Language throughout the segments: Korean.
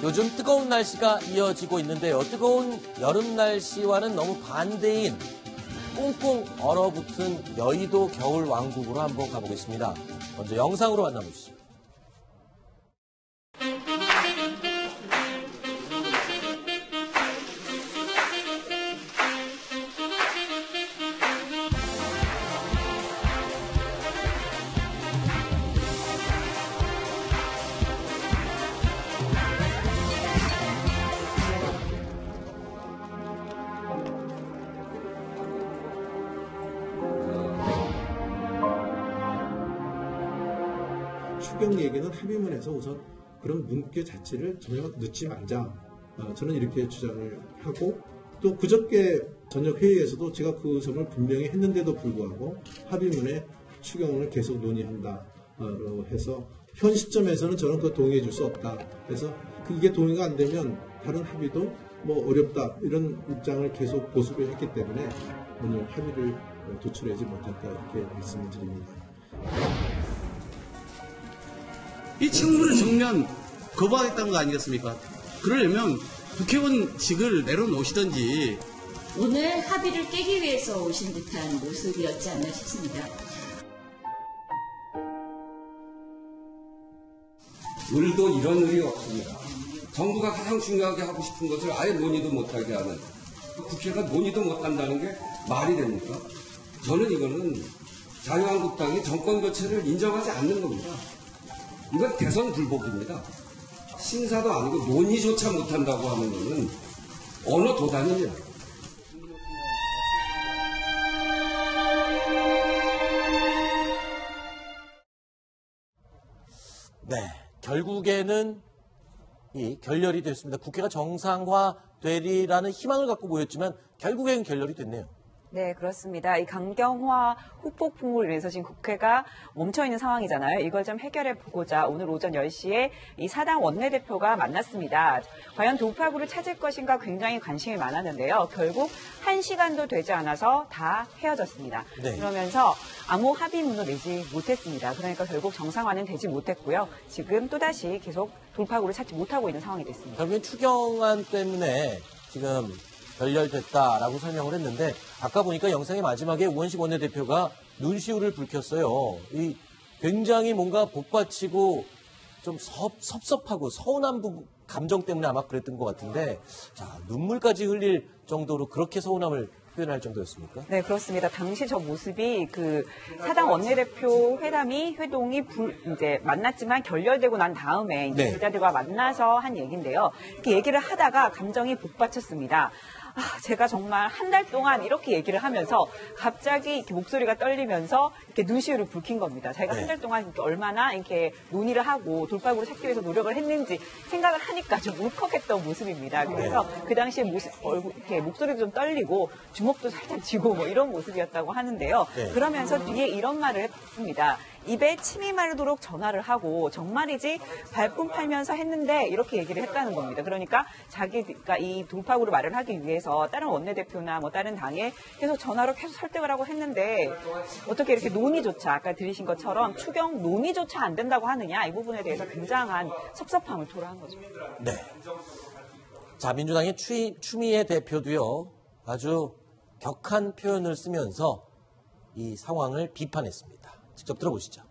요즘 뜨거운 날씨가 이어지고 있는데요. 뜨거운 여름 날씨와는 너무 반대인 꽁꽁 얼어붙은 여의도 겨울 왕국으로 한번 가보겠습니다. 먼저 영상으로 만나보시죠. 추경 얘기는 합의문에서 우선 그런 문구 자체를 전혀 넣지 말자. 저는 이렇게 주장을 하고 또 그저께 저녁 회의에서도 제가 그 점을 분명히 했는데도 불구하고 합의문에 추경을 계속 논의한다로 해서 현 시점에서는 저는 그거 동의해 줄 수 없다. 그래서 그게 동의가 안 되면 다른 합의도 뭐 어렵다 이런 입장을 계속 고수를 했기 때문에 오늘 합의를 도출하지 못했다 이렇게 말씀을 드립니다. 이 청문을 정면 거부하겠다는 거 아니겠습니까? 그러려면 국회의원직을 내려놓으시든지. 오늘 합의를 깨기 위해서 오신 듯한 모습이었지 않나 싶습니다. 을도 이런 의리 없습니다. 정부가 가장 중요하게 하고 싶은 것을 아예 논의도 못하게 하는, 국회가 논의도 못한다는 게 말이 됩니까? 저는 이거는 자유한국당이 정권 교체를 인정하지 않는 겁니다. 이건 대선 불복입니다. 심사도 아니고 논의조차 못한다고 하는 것은 어느 도단이냐. 네, 결국에는 이 결렬이 됐습니다. 국회가 정상화되리라는 희망을 갖고 모였지만 결국에는 결렬이 됐네요. 네, 그렇습니다. 이 강경화 후폭 풍으로 인해서 지금 국회가 멈춰있는 상황이잖아요. 이걸 좀 해결해 보고자 오늘 오전 10시에 이 사당 원내대표가 만났습니다. 과연 돌파구를 찾을 것인가 굉장히 관심이 많았는데요. 결국 1시간도 되지 않아서 다 헤어졌습니다. 네. 그러면서 아무 합의문도 내지 못했습니다. 그러니까 결국 정상화는 되지 못했고요. 지금 또다시 계속 돌파구를 찾지 못하고 있는 상황이 됐습니다. 결국엔 추경안 때문에 지금 결렬됐다라고 설명을 했는데 아까 보니까 영상의 마지막에 우원식 원내대표가 눈시울을 붉혔어요. 이 굉장히 뭔가 복받치고 좀 섭섭하고 서운한 감정 때문에 아마 그랬던 것 같은데 자 눈물까지 흘릴 정도로 그렇게 서운함을 표현할 정도였습니까? 네, 그렇습니다. 당시 저 모습이 그 사당 원내대표 회동이 이제 만났지만 결렬되고 난 다음에 이제 기자들과 만나서 한 얘기인데요. 이렇게 얘기를 하다가 감정이 복받쳤습니다. 제가 정말 한 달 동안 이렇게 얘기를 하면서 갑자기 이렇게 목소리가 떨리면서 이렇게 눈시울을 붉힌 겁니다. 제가 한 달 동안 이렇게 얼마나 이렇게 논의를 하고 돌파구를 찾기 위해서 노력을 했는지 생각을 하니까 좀 울컥했던 모습입니다. 그래서 그 당시에 이렇게 목소리도 좀 떨리고 주먹도 살짝 쥐고 뭐 이런 모습이었다고 하는데요. 그러면서 뒤에 이런 말을 했습니다. 입에 침이 마르도록 전화를 하고 정말이지 발품 팔면서 했는데 이렇게 얘기를 했다는 겁니다. 그러니까 자기가 이 돌파구를 마련하기 위해서 다른 원내대표나 뭐 다른 당에 계속 전화로 계속 설득을 하고 했는데 어떻게 이렇게 논의조차 아까 들으신 것처럼 추경 논의조차 안 된다고 하느냐 이 부분에 대해서 굉장한 섭섭함을 토로한 거죠. 네. 자 민주당의 추미애 대표도요 아주 격한 표현을 쓰면서 이 상황을 비판했습니다. 직접 들어보시죠.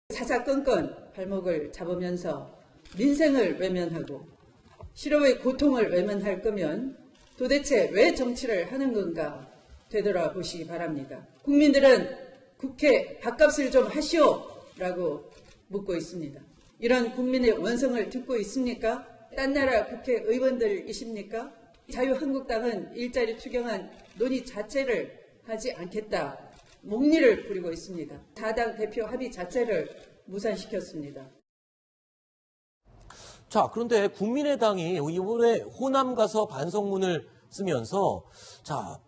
사사건건 발목을 잡으면서 민생을 외면하고 실업의 고통을 외면할 거면 도대체 왜 정치를 하는 건가 되돌아보시기 바랍니다. 국민들은 국회 밥값을 좀 하시오라고 묻고 있습니다. 이런 국민의 원성을 듣고 있습니까? 딴 나라 국회의원들이십니까? 자유한국당은 일자리 추경안 논의 자체를 하지 않겠다. 목리를 부리고 있습니다. 4당 대표 합의 자체를 무산시켰습니다. 자, 그런데 국민의당이 이번에 호남 가서 반성문을 쓰면서 자,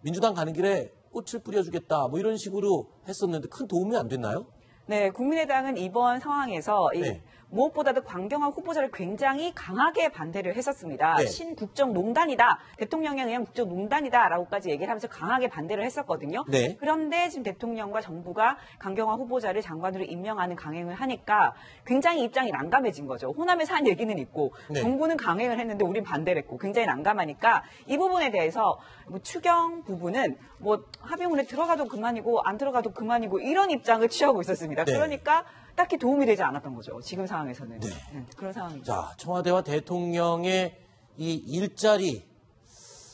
민주당 가는 길에 꽃을 뿌려주겠다 뭐 이런 식으로 했었는데 큰 도움이 안 됐나요? 네, 국민의당은 이번 상황에서 네. 무엇보다도 강경화 후보자를 굉장히 강하게 반대를 했었습니다. 네. 신국정농단이다. 대통령에 의한 국정농단이다라고까지 얘기를 하면서 강하게 반대를 했었거든요. 네. 그런데 지금 대통령과 정부가 강경화 후보자를 장관으로 임명하는 강행을 하니까 굉장히 입장이 난감해진 거죠. 호남에서 한 얘기는 있고 네. 정부는 강행을 했는데 우린 반대를 했고 굉장히 난감하니까 이 부분에 대해서 뭐 추경 부분은 뭐 합의문에 들어가도 그만이고 안 들어가도 그만이고 이런 입장을 취하고 있었습니다. 네. 그러니까 딱히 도움이 되지 않았던 거죠. 지금 상황에서는. 네. 그런 상황이죠. 자, 청와대와 대통령의 이 일자리.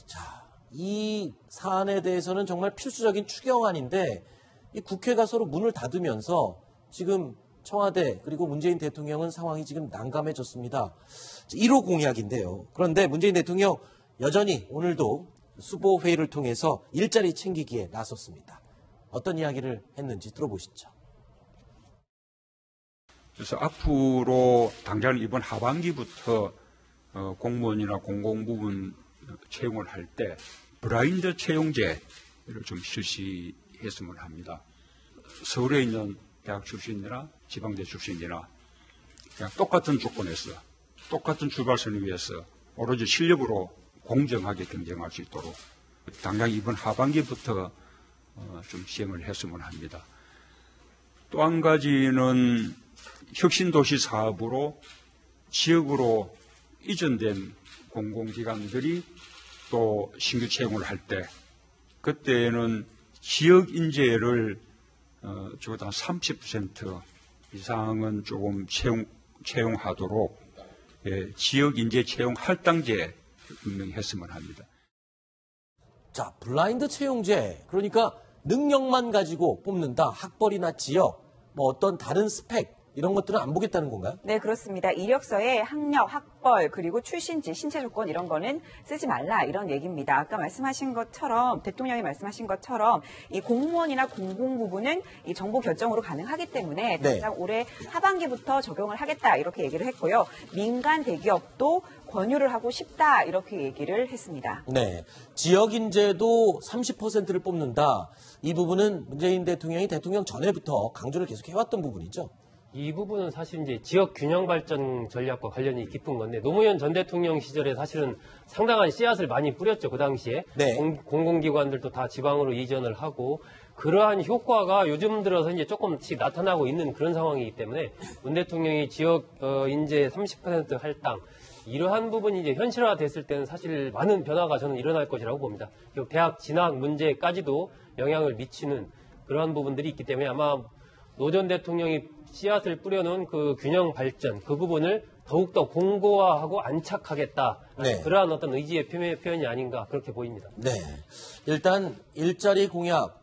자, 이 사안에 대해서는 정말 필수적인 추경안인데 이 국회가 서로 문을 닫으면서 지금 청와대 그리고 문재인 대통령은 상황이 지금 난감해졌습니다. 1호 공약인데요. 그런데 문재인 대통령 여전히 오늘도 수보 회의를 통해서 일자리 챙기기에 나섰습니다. 어떤 이야기를 했는지 들어보시죠. 그래서 앞으로 당장 이번 하반기부터 공무원이나 공공부문 채용을 할 때 브라인드 채용제를 좀 실시했으면 합니다. 서울에 있는 대학 출신이나 지방대 출신이나 그냥 똑같은 조건에서 똑같은 출발선을 위해서 오로지 실력으로 공정하게 경쟁할 수 있도록 당장 이번 하반기부터 좀 시행을 했으면 합니다. 또 한 가지는 혁신도시 사업으로 지역으로 이전된 공공기관들이 또 신규 채용을 할 때 그때는 지역 인재를 적어도 한 30% 이상은 조금 채용하도록 지역 인재 채용 할당제 분명히 했으면 합니다. 자, 블라인드 채용제. 그러니까 능력만 가지고 뽑는다. 학벌이나 지역, 뭐 어떤 다른 스펙 이런 것들은 안 보겠다는 건가요? 네, 그렇습니다. 이력서에 학력, 학벌, 그리고 출신지, 신체 조건 이런 거는 쓰지 말라 이런 얘기입니다. 아까 말씀하신 것처럼 대통령이 말씀하신 것처럼 이 공무원이나 공공 부분은 이 정부 결정으로 가능하기 때문에 네. 당장 올해 하반기부터 적용을 하겠다 이렇게 얘기를 했고요. 민간 대기업도 권유를 하고 싶다 이렇게 얘기를 했습니다. 네. 지역 인재도 30%를 뽑는다. 이 부분은 문재인 대통령이 대통령 전에부터 강조를 계속 해왔던 부분이죠. 이 부분은 사실 이제 지역 균형 발전 전략과 관련이 깊은 건데 노무현 전 대통령 시절에 사실은 상당한 씨앗을 많이 뿌렸죠. 그 당시에 네. 공공기관들도 다 지방으로 이전을 하고 그러한 효과가 요즘 들어서 이제 조금씩 나타나고 있는 그런 상황이기 때문에 문 대통령이 지역 인재 30% 할당 이러한 부분이 이제 현실화됐을 때는 사실 많은 변화가 저는 일어날 것이라고 봅니다. 그리고 대학 진학 문제까지도 영향을 미치는 그러한 부분들이 있기 때문에 아마 노 전 대통령이 씨앗을 뿌려놓은 그 균형 발전 그 부분을 더욱더 공고화하고 안착하겠다. 네. 그러한 어떤 의지의 표현이 아닌가 그렇게 보입니다. 네. 일단 일자리 공약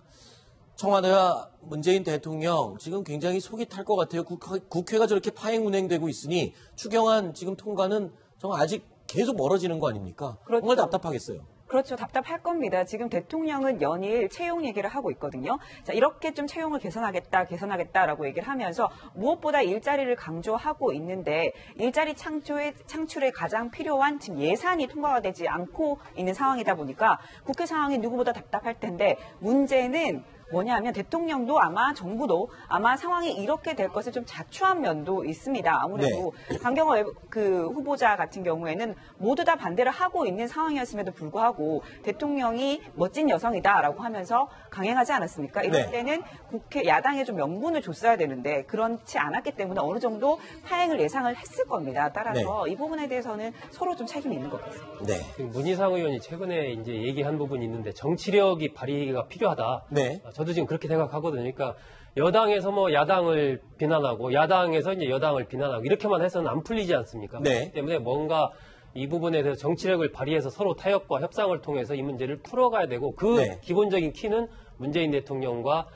청와대와 문재인 대통령 지금 굉장히 속이 탈 것 같아요. 국회가 저렇게 파행 운행되고 있으니 추경안 지금 통과는 정말 아직 계속 멀어지는 거 아닙니까? 그렇죠. 정말 답답하겠어요. 그렇죠. 답답할 겁니다. 지금 대통령은 연일 채용 얘기를 하고 있거든요. 자, 이렇게 좀 채용을 개선하겠다라고 얘기를 하면서 무엇보다 일자리를 강조하고 있는데 일자리 창출에 가장 필요한 지금 예산이 통과가 되지 않고 있는 상황이다 보니까 국회 상황이 누구보다 답답할 텐데 문제는 뭐냐면 대통령도 아마 정부도 아마 상황이 이렇게 될 것을 좀 자초한 면도 있습니다. 아무래도 강경화 그 후보자 같은 경우에는 모두 다 반대를 하고 있는 상황이었음에도 불구하고 대통령이 멋진 여성이다라고 하면서 강행하지 않았습니까? 이럴 네. 때는 국회 야당에 좀 명분을 줬어야 되는데 그렇지 않았기 때문에 어느 정도 파행을 예상을 했을 겁니다. 따라서 이 부분에 대해서는 서로 좀 책임이 있는 것 같습니다. 네. 문희상 의원이 최근에 이제 얘기한 부분이 있는데 정치력이 발휘가 필요하다. 네. 저도 지금 그렇게 생각하거든요. 그러니까 여당에서 뭐 야당을 비난하고 야당에서 이제 여당을 비난하고 이렇게만 해서는 안 풀리지 않습니까? 네. 그렇기 때문에 뭔가 이 부분에 대해서 정치력을 발휘해서 서로 타협과 협상을 통해서 이 문제를 풀어가야 되고 그 네. 기본적인 키는 문재인 대통령과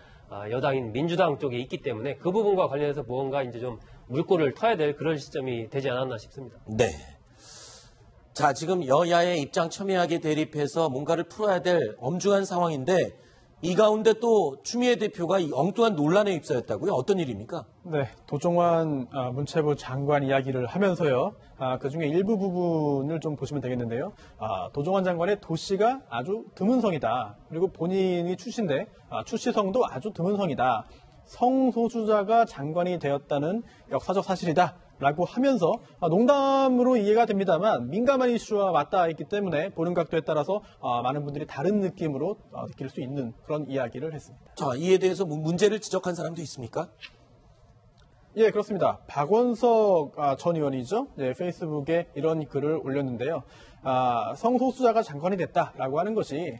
여당인 민주당 쪽에 있기 때문에 그 부분과 관련해서 무언가 이제 좀 물꼬를 터야 될 그런 시점이 되지 않았나 싶습니다. 네. 자, 지금 여야의 입장 첨예하게 대립해서 뭔가를 풀어야 될 엄중한 상황인데 이 가운데 또 추미애 대표가 이 엉뚱한 논란에 휩싸였다고요? 어떤 일입니까? 네, 도종환 문체부 장관 이야기를 하면서요. 그중에 일부 부분을 좀 보시면 되겠는데요. 도종환 장관의 도시가 아주 드문 성이다. 그리고 본인이 출신데 출시성도 아주 드문 성이다. 성소수자가 장관이 되었다는 역사적 사실이다라고 하면서 농담으로 이해가 됩니다만 민감한 이슈와 맞닿아 있기 때문에 보는 각도에 따라서 많은 분들이 다른 느낌으로 느낄 수 있는 그런 이야기를 했습니다. 자, 이에 대해서 문제를 지적한 사람도 있습니까? 예, 그렇습니다. 박원석 전 의원이죠. 네, 페이스북에 이런 글을 올렸는데요. 성소수자가 장관이 됐다라고 하는 것이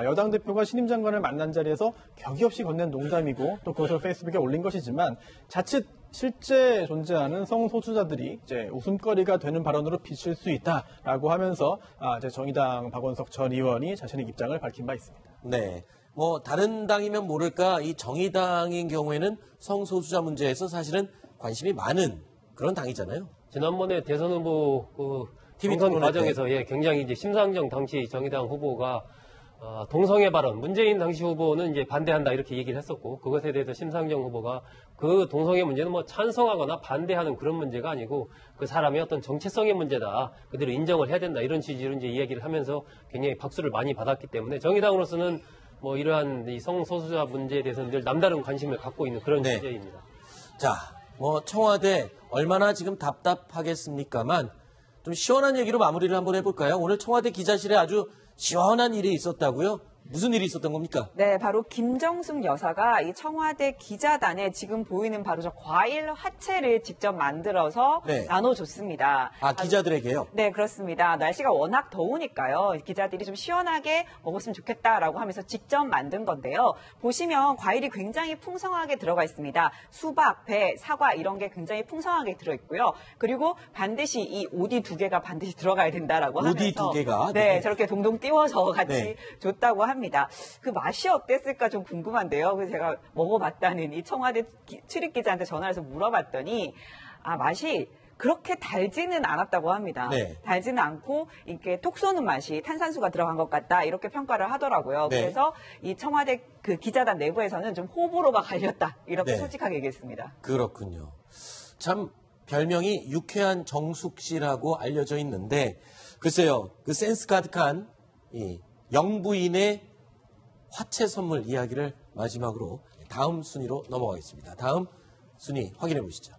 여당 대표가 신임 장관을 만난 자리에서 격이 없이 건넨 농담이고 또 그것을 페이스북에 올린 것이지만 자칫 실제 존재하는 성소수자들이 이제 웃음거리가 되는 발언으로 비칠 수 있다라고 하면서 이제 정의당 박원석 전 의원이 자신의 입장을 밝힌 바 있습니다. 네. 뭐 다른 당이면 모를까 이 정의당인 경우에는 성소수자 문제에서 사실은 관심이 많은 그런 당이잖아요. 지난번에 대선 후보 TV 경선 토론회 과정에서 굉장히 이제 심상정 당시 정의당 후보가 동성애 발언, 문재인 당시 후보는 이제 반대한다 이렇게 얘기를 했었고 그것에 대해서 심상정 후보가 그 동성애 문제는 뭐 찬성하거나 반대하는 그런 문제가 아니고 그 사람의 어떤 정체성의 문제다. 그대로 인정을 해야 된다. 이런 취지로 이제 이야기를 하면서 굉장히 박수를 많이 받았기 때문에 정의당으로서는 뭐 이러한 이 성소수자 문제에 대해서는 늘 남다른 관심을 갖고 있는 그런 주제입니다. 자, 뭐 청와대 얼마나 지금 답답하겠습니까만 좀 시원한 얘기로 마무리를 한번 해볼까요? 오늘 청와대 기자실에 아주 시원한 일이 있었다고요? 무슨 일이 있었던 겁니까? 네, 바로 김정숙 여사가 이 청와대 기자단에 지금 보이는 바로 저 과일 화채를 직접 만들어서 나눠줬습니다. 기자들에게요? 네, 그렇습니다. 날씨가 워낙 더우니까요. 기자들이 좀 시원하게 먹었으면 좋겠다라고 하면서 직접 만든 건데요. 보시면 과일이 굉장히 풍성하게 들어가 있습니다. 수박, 배, 사과 이런 게 굉장히 풍성하게 들어있고요. 그리고 반드시 이 오디 2개가 반드시 들어가야 된다라고 하면서 오디 2개가? 네, 저렇게 동동 띄워서 같이 줬다고 합니다. 그 맛이 어땠을까 좀 궁금한데요. 그래서 제가 먹어봤다는 이 청와대 출입 기자한테 전화해서 물어봤더니 맛이 그렇게 달지는 않았다고 합니다. 달지는 않고 이렇게 톡 쏘는 맛이 탄산수가 들어간 것 같다 이렇게 평가를 하더라고요. 그래서 이 청와대 그 기자단 내부에서는 좀 호불호가 갈렸다 이렇게 솔직하게 얘기했습니다. 그렇군요. 참 별명이 유쾌한 정숙 씨라고 알려져 있는데 글쎄요. 그 센스 가득한 이 영부인의 화채 선물 이야기를 마지막으로 다음 순위로 넘어가겠습니다. 다음 순위 확인해 보시죠.